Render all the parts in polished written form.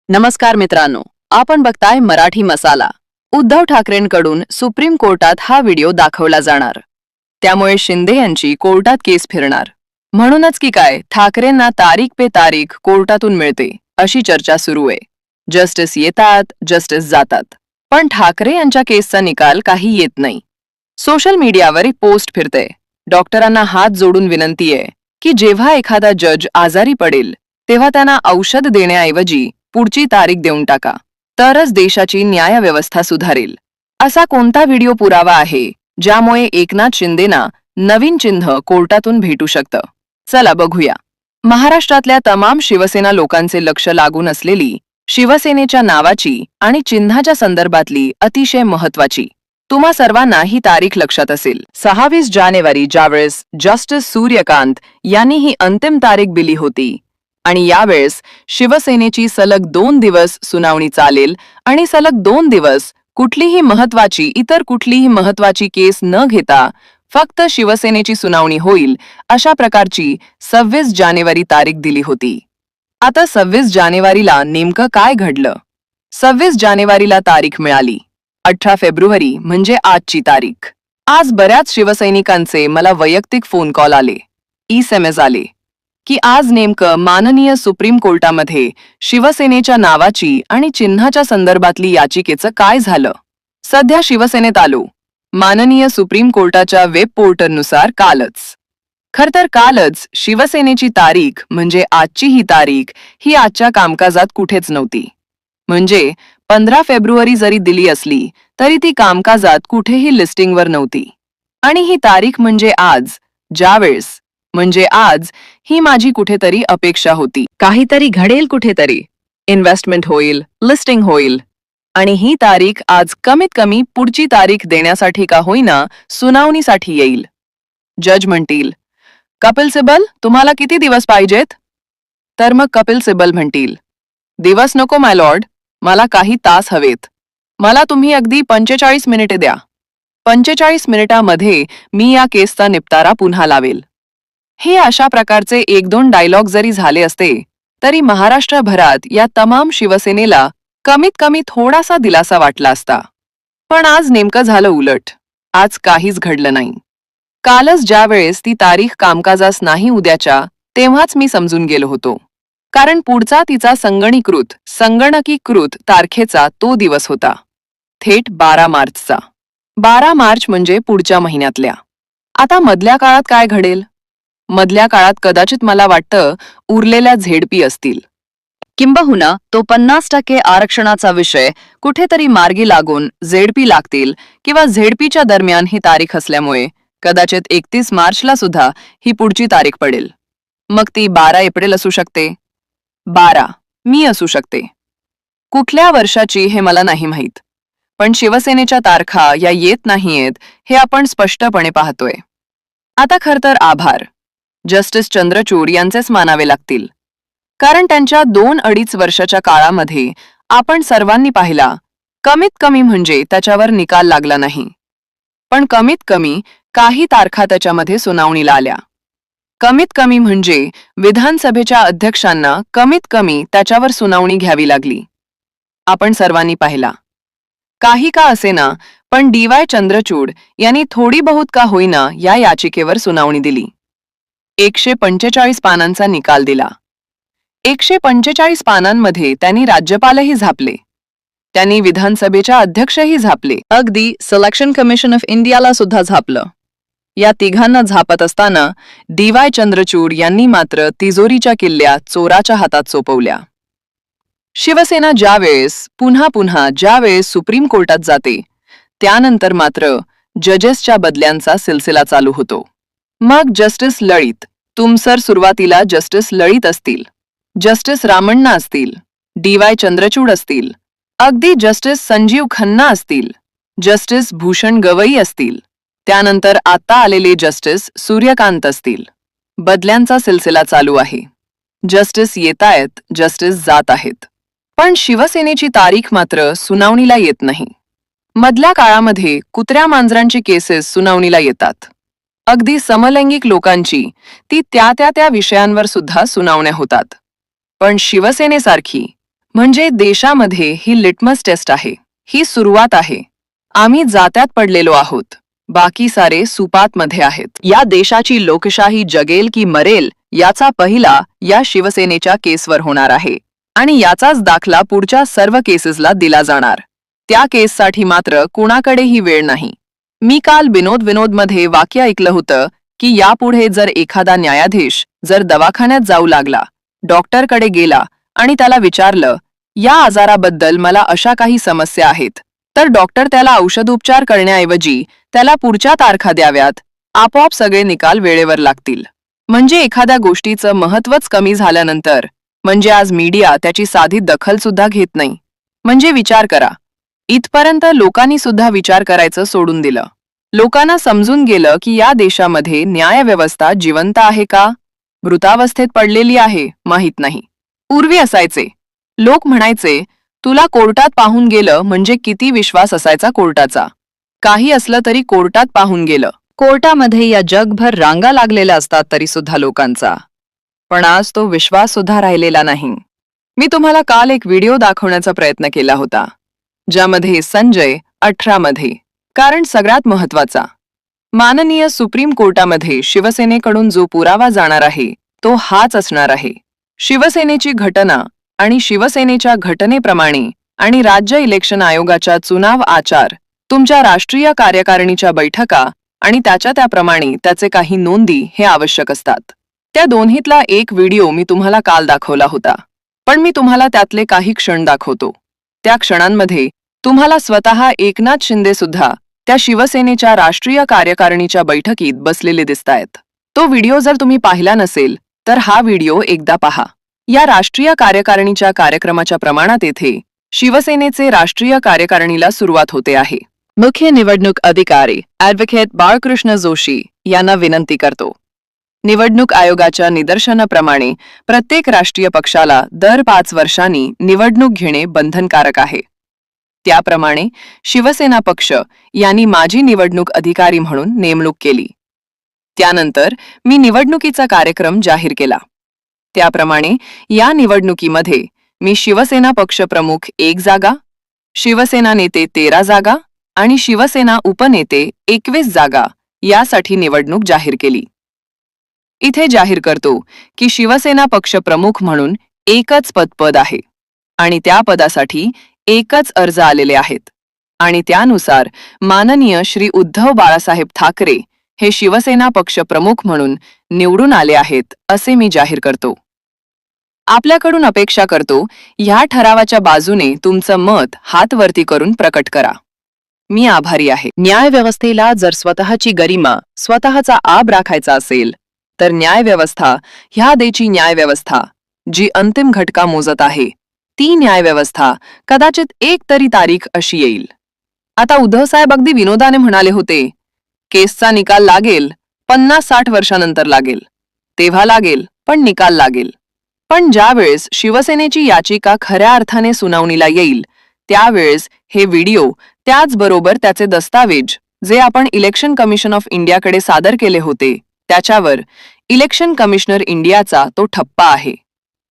नमस्कार मित्रांनो, आपण बघताय मराठी मसाला. उद्धव ठाकरेंकडून सुप्रीम कोर्टात हा व्हिडिओ दाखवला जाणार. त्यामुळे शिंदे यांची कोर्टात केस फिरणार. म्हणूनच की काय ठाकरेंना तारीख पे तारीख कोर्टातून मिळते अशी चर्चा सुरू आहे. जस्टिस येतात, जस्टिस जातात, पण ठाकरे यांच्या केसचा निकाल काही येत नाही. सोशल मीडियावर एक पोस्ट फिरते. डॉक्टरांना हात जोडून विनंती आहे की जेव्हा एखादा जज आजारी पडेल तेव्हा त्यांना औषध देण्याऐवजी पुढची तारीख देऊन टाका, तरच देशाची न्यायव्यवस्था सुधारेल. असा कोणता व्हिडिओ पुरावा आहे ज्यामुळे एकनाथ शिंदेना नवीन चिन्ह कोर्टातून भेटू शकतं? चला बघूया. महाराष्ट्रातल्या तमाम शिवसेना लोकांचे लक्ष लागून असलेली शिवसेनेच्या नावाची आणि चिन्हाच्या संदर्भातली अतिशय महत्वाची तुम्हा सर्वांना ही तारीख लक्षात असेल. 26 जानेवारी ज्यावेळेस जस्टिस सूर्यकांत यांनी ही अंतिम तारीख दिली होती आणि यावेळेस शिवसेनेची सलग 2 दिवस सुनावणी चालेल आणि सलग 2 दिवस इतर कुठलीही महत्वाची केस न घेता फक्त शिवसेनेची सुनावणी होईल अशा प्रकारची 26 जानेवारी तारीख दिली होती. आता 26 जानेवारीला नेमकं काय घडलं? 26 जानेवारीला तारीख मिळाली. 18 फेब्रुवारी म्हणजे आजची तारीख. आज बऱ्याच शिवसैनिकांचे मला वैयक्तिक फोन कॉल आले, SMS आले की आज नेमकं माननीय सुप्रीम कोर्टामध्ये शिवसेनेच्या नावाची आणि चिन्हाच्या संदर्भातली याचिकेचं काय झालं. सध्या शिवसेनेत आलो. माननीय सुप्रीम कोर्टाच्या वेब पोर्टलनुसार कालच शिवसेनेची तारीख म्हणजे आजची ही तारीख ही आजच्या कामकाजात कुठेच नव्हती. म्हणजे 15 फेब्रुवारी जरी दिली असली तरी ती कामकाजात कुठेही लिस्टिंगवर नव्हती. आणि ही तारीख म्हणजे आज ही माझी कुठेतरी अपेक्षा होती. काहीतरी घडेल, कुठेतरी इन्व्हेस्टमेंट होईल, लिस्टिंग होईल. आणि ही तारीख आज कमीत कमी पुढची तारीख देण्यासाठी का होईना सुनावणीसाठी येईल. जज म्हणतील, कपिल सिब्बल तुम्हाला किती दिवस पाहिजेत? तर मग कपिल सिब्बल म्हणतील, दिवस नको माय लॉर्ड, मला काही तास हवेत. मला तुम्ही अगदी 45 मिनिटे द्या. 45 मिनिटामध्ये मी या केसचा निपटारा पुन्हा लावेल. हे अशा प्रकारचे 1-2 डायलॉग जरी झाले असते तरी महाराष्ट्रभरात या तमाम शिवसेनेला कमीत कमी थोडासा दिलासा वाटला असता. पण आज नेमकं झालं उलट. आज काहीच घडलं नाही. कालच ज्यावेळेस ती तारीख कामकाजास नाही उद्याच्या, तेव्हाच मी समजून गेलो होतो. कारण पुढचा तिचा संगणकीकृत तारखेचा तो दिवस होता, थेट 12 मार्चचा. 12 मार्च म्हणजे पुढच्या महिन्यातल्या. आता मधल्या काळात काय घडेल? मधल्या काळात कदाचित मला वाटतं उरलेल्या झेडपी असतील. किंबहुना तो 50% आरक्षणाचा विषय कुठेतरी मार्गी लागून झेडपी लागतील किंवा झेडपीच्या दरम्यान ही तारीख असल्यामुळे कदाचित 31 मार्चला सुद्धा ही पुढची तारीख पडेल. मग ती 12 एप्रिल असू शकते, 12 मी असू शकते. कुठल्या वर्षाची हे मला नाही माहीत, पण शिवसेनेच्या तारखा या येत नाहीयेत हे आपण स्पष्टपणे पाहतोय. आता खरं तर आभार जस्टिस चंद्रचूड यांचेच मानावे लागतील. कारण त्यांच्या 2-2.5 वर्षाच्या काळामध्ये आपण सर्वांनी पाहिला, कमीत कमी म्हणजे त्याच्यावर निकाल लागला नाही, पण कमीत कमी काही तारखा त्याच्यामध्ये सुनावणीला आल्या. कमीत कमी म्हणजे विधानसभेच्या अध्यक्षांना कमीत कमी त्याच्यावर सुनावणी घ्यावी लागली. आपण सर्वांनी पाहिला. काही का असेना, पण DY चंद्रचूड यांनी थोडी बहुत का होईना या याचिकेवर सुनावणी दिली. 145 पानांचा निकाल दिला. 145 पानांमध्ये त्यांनी राज्यपालही झापले, त्यांनी विधानसभेच्या अध्यक्षही झापले, अगदी सिलेक्शन कमिशन ऑफ इंडियाला सुद्धा झापलं. या तिघांना झापत असताना DY चंद्रचूड यांनी मात्र तिजोरीच्या किल्ल्या चोराच्या हातात सोपवल्या. शिवसेना ज्यावेळेस सुप्रीम कोर्टात जाते त्यानंतर मात्र जजेसच्या बदल्यांचा सिलसिला चालू होतो. मग जस्टिस लळित सुरुवातीला जस्टिस लळित असतील, जस्टिस रामण्णा असतील, DY चंद्रचूड असतील, अगदी जस्टिस संजीव खन्ना असतील, जस्टिस भूषण गवई असतील, त्यानंतर आता आलेले जस्टिस सूर्यकांत असतील. बदल्यांचा सिलसिला चालू आहे. जस्टिस येतायत, जस्टिस जात आहेत. पण शिवसेनेची तारीख मात्र सुनावणीला येत नाही. मधल्या काळामध्ये कुत्र्या मांजरांची केसेस सुनावणीला येतात. अगदी समलैंगिक लोकांची ती त्या विषयांवर सुद्धा सुनावण्या होतात. पण शिवसेनेसारखी म्हणजे देशामध्ये ही लिटमस टेस्ट आहे, ही सुरुवात आहे. आम्ही जात्यात पडलेलो आहोत, बाकी सारे सुपातमध्ये आहेत. या देशाची लोकशाही जगेल की मरेल याचा पहिला या शिवसेनेच्या केसवर होणार आहे आणि याचाच दाखला पुढच्या सर्व केसेसला दिला जाणार. त्या केससाठी मात्र कुणाकडेही वेळ नाही. मी काल विनोदमध्ये वाक्य ऐकलं होतं की यापुढे जर एखादा न्यायाधीश जर दवाखान्यात जाऊ लागला, डॉक्टरकडे गेला आणि त्याला विचारलं, या आजाराबद्दल मला अशा काही समस्या आहेत, तर डॉक्टर त्याला औषधोपचार करण्याऐवजी त्याला पुढच्या तारखा द्याव्यात, आपोआप सगळे निकाल वेळेवर लागतील. म्हणजे एखाद्या गोष्टीचं महत्त्वच कमी झाल्यानंतर म्हणजे आज मीडिया त्याची साधी दखल सुद्धा घेत नाही. म्हणजे विचार करा, इथपर्यंत लोकांनी सुद्धा विचार करायचं सोडून दिलं. लोकांना समजून गेलं की या देशामध्ये न्यायव्यवस्था जिवंत आहे का मृतावस्थेत पडलेली आहे माहित नाही. पूर्वी असायचे लोक म्हणायचे, तुला कोर्टात पाहून गेलं म्हणजे किती विश्वास असायचा कोर्टाचा. काही असलं तरी कोर्टात पाहून गेलं. कोर्टामध्ये या जगभर रांगा लागलेल्या असतात तरी सुद्धा लोकांचा. पण आज तो विश्वास सुद्धा राहिलेला नाही. मी तुम्हाला काल एक व्हिडिओ दाखवण्याचा प्रयत्न केला होता, ज्यामध्ये संजय 18 मध्ये, कारण सगळ्यात महत्वाचा, माननीय सुप्रीम कोर्टामध्ये शिवसेनेकडून जो पुरावा जाणार आहे तो हाच असणार आहे. शिवसेनेची घटना आणि शिवसेनेच्या घटनेप्रमाणे आणि राज्य इलेक्शन आयोगाच्या चुनाव आचार, तुमच्या राष्ट्रीय कार्यकारिणीच्या बैठका आणि त्याप्रमाणे त्याचे काही नोंदी हे आवश्यक असतात. त्या दोन्हीतला एक व्हिडिओ मी तुम्हाला काल दाखवला होता, पण मी तुम्हाला त्यातले काही क्षण दाखवतो. त्या क्षणांमध्ये तुम्हाला स्वतः एकनाथ शिंदे सुद्धा त्या शिवसेनेच्या राष्ट्रीय कार्यकारिणीच्या बैठकीत बसलेले दिसतायत. तो व्हिडिओ जर तुम्ही पाहिला नसेल तर हा व्हिडिओ एकदा पहा. या राष्ट्रीय कार्यकारिणीच्या कार्यक्रमाच्या प्रमाणात येथे शिवसेनेचे राष्ट्रीय कार्यकारिणीला सुरुवात होते आहे. मुख्य निवडणूक अधिकारी ॲडव्होकेट बाळकृष्ण जोशी यांना विनंती करतो. निवडणूक आयोगाच्या निदर्शनाप्रमाणे प्रत्येक राष्ट्रीय पक्षाला दर 5 वर्षांनी निवडणूक घेणे बंधनकारक आहे. त्याप्रमाणे शिवसेना पक्ष यांनी माझी निवडणूक अधिकारी म्हणून नेमणूक केली. त्यानंतर मी निवडणुकीचा कार्यक्रम जाहीर केला. त्याप्रमाणे या निवडणुकीमध्ये मी शिवसेना पक्ष प्रमुख 1 जागा, शिवसेना नेते 13 जागा आणि शिवसेना उपनेते 21 जागा यासाठी निवडणूक जाहीर केली. इथे जाहीर करतो की शिवसेना पक्ष प्रमुख म्हणून एकच पद आहे आणि त्या पदासाठी एकच अर्ज आलेले आहेत आणि त्यानुसार माननीय श्री उद्धव बाळासाहेब ठाकरे हे शिवसेना पक्ष प्रमुख म्हणून निवडून आले आहेत असे मी जाहीर करतो. आपल्याकडून अपेक्षा करतो ह्या ठरावाच्या बाजूने तुमचं मत हात वरती करून प्रकट करा. मी आभारी आहे. न्यायव्यवस्थेला जर स्वतःची गरिमा, स्वतःचा आब राखायचा असेल तर न्यायव्यवस्था, ह्या देशी न्यायव्यवस्था जी अंतिम घटका मोजत आहे, ती न्यायव्यवस्था कदाचित एक तरी तारीख अशी येईल. आता उद्धव साहेब अगदी विनोदाने म्हणाले होते, केसचा निकाल लागेल 50-60 वर्षानंतर लागेल, तेव्हा लागेल पण निकाल लागेल. पण ज्यावेळेस शिवसेनेची याचिका खऱ्या अर्थाने सुनावणीला येईल त्यावेळेस हे व्हिडिओ, त्याचबरोबर त्याचे दस्तावेज जे आपण इलेक्शन कमिशन ऑफ इंडियाकडे सादर केले होते, त्याच्यावर इलेक्शन कमिशनर इंडियाचा तो ठप्पा आहे.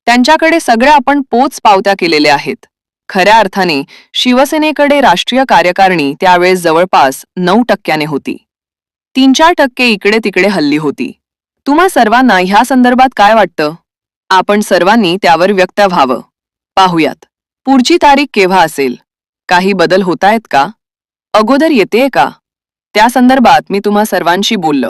त्यांच्याकडे सगळ्या आपण पोच पावत्या केलेल्या आहेत. खऱ्या अर्थाने शिवसेनेकडे राष्ट्रीय कार्यकारिणी त्यावेळेस जवळपास 9% होती. 3-4% इकडे तिकडे हल्ली होती. तुम्हा सर्वांना ह्या संदर्भात काय वाटतं? आपण सर्वांनी त्यावर व्यक्त व्हावं. पाहूयात पुढची तारीख केव्हा असेल, काही बदल होतायत का, अगोदर येतेय का, त्या संदर्भात मी तुम्हा सर्वांशी बोललो.